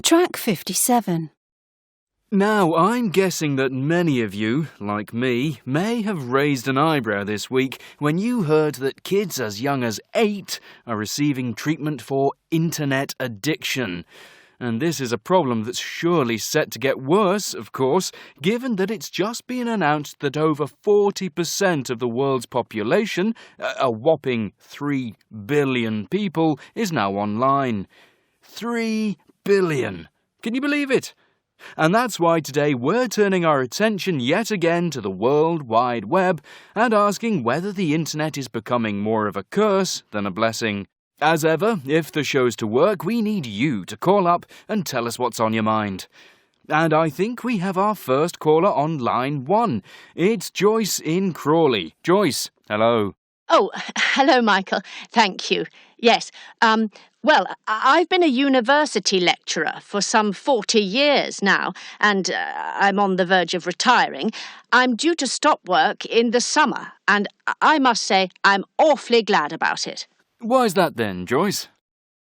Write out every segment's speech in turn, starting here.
Track 57. Now, I'm guessing that many of you, like me, may have raised an eyebrow this week when you heard that kids as young as 8 are receiving treatment for internet addiction. And this is a problem that's surely set to get worse, of course, given that it's just been announced that over 40% of the world's population, a whopping 3 billion people, is now online. 3 billion! Can you believe it? And that's why today we're turning our attention yet again to the World Wide Web and asking whether the internet is becoming more of a curse than a blessing. As ever, if the show's to work, we need you to call up and tell us what's on your mind. And I think we have our first caller on line 1. It's Joyce in Crawley. Joyce, hello. Oh, hello, Michael. Thank you. Yes, well, I've been a university lecturer for some 40 years now, and I'm on the verge of retiring. I'm due to stop work in the summer, and I must say I'm awfully glad about it. Why's that then, Joyce?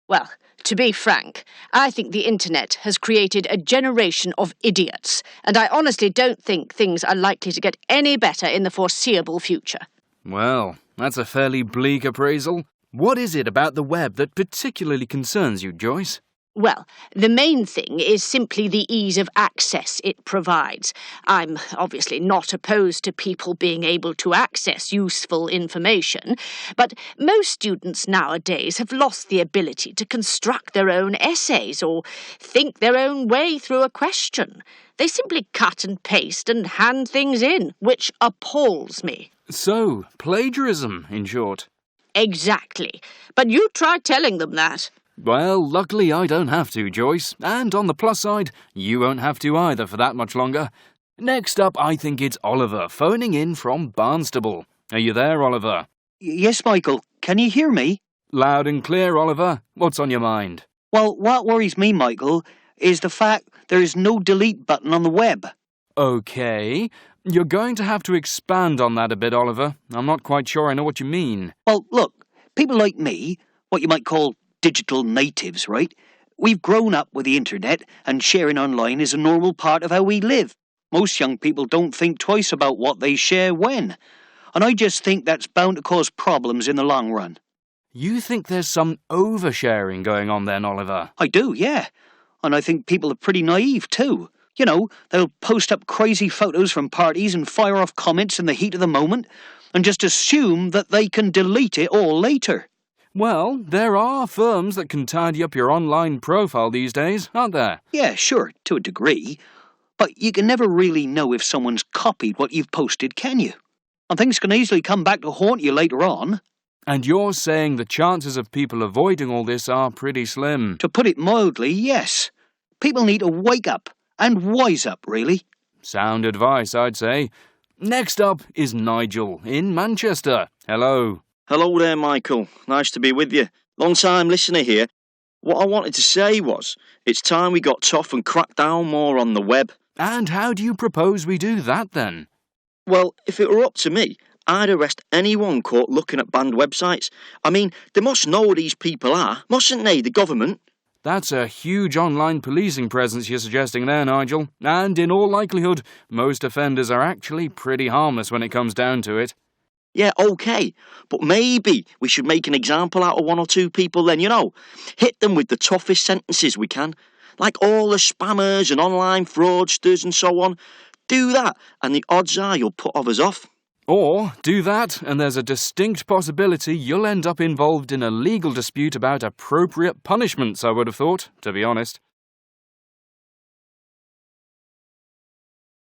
Well, to be frank, I think the internet has created a generation of idiots, and I honestly don't think things are likely to get any better in the foreseeable future. Well, that's a fairly bleak appraisal. What is it about the web that particularly concerns you, Joyce? Well, the main thing is simply the ease of access it provides. I'm obviously not opposed to people being able to access useful information, but most students nowadays have lost the ability to construct their own essays or think their own way through a question. They simply cut and paste and hand things in, which appalls me. So, plagiarism, in short. Exactly. But you try telling them that. Well, luckily I don't have to, Joyce. And on the plus side, you won't have to either for that much longer. Next up, I think it's Oliver, phoning in from Barnstable. Are you there, Oliver? Yes, Michael. Can you hear me? Loud and clear, Oliver. What's on your mind? Well, what worries me, Michael, is the fact there is no delete button on the web. OK. You're going to have to expand on that a bit, Oliver. I'm not quite sure I know what you mean. Well, look, people like me, what you might call digital natives, right? We've grown up with the internet, and sharing online is a normal part of how we live. Most young people don't think twice about what they share when. And I just think that's bound to cause problems in the long run. You think there's some oversharing going on then, Oliver? I do, yeah. And I think people are pretty naive too. You know, they'll post up crazy photos from parties and fire off comments in the heat of the moment and just assume that they can delete it all later. Well, there are firms that can tidy up your online profile these days, aren't there? Yeah, sure, to a degree. But you can never really know if someone's copied what you've posted, can you? And things can easily come back to haunt you later on. And you're saying the chances of people avoiding all this are pretty slim? To put it mildly, yes. People need to wake up. And wise up, really. Sound advice, I'd say. Next up is Nigel in Manchester. Hello. Hello there, Michael. Nice to be with you. Long-time listener here. What I wanted to say was, it's time we got tough and cracked down more on the web. And how do you propose we do that, then? Well, if it were up to me, I'd arrest anyone caught looking at banned websites. I mean, they must know who these people are, mustn't they, the government? That's a huge online policing presence you're suggesting there, Nigel. And in all likelihood, most offenders are actually pretty harmless when it comes down to it. Yeah, OK. But maybe we should make an example out of one or two people then, you know. Hit them with the toughest sentences we can. Like all the spammers and online fraudsters and so on. Do that, and the odds are you'll put others off. Or do that, and there's a distinct possibility you'll end up involved in a legal dispute about appropriate punishments, I would have thought, to be honest.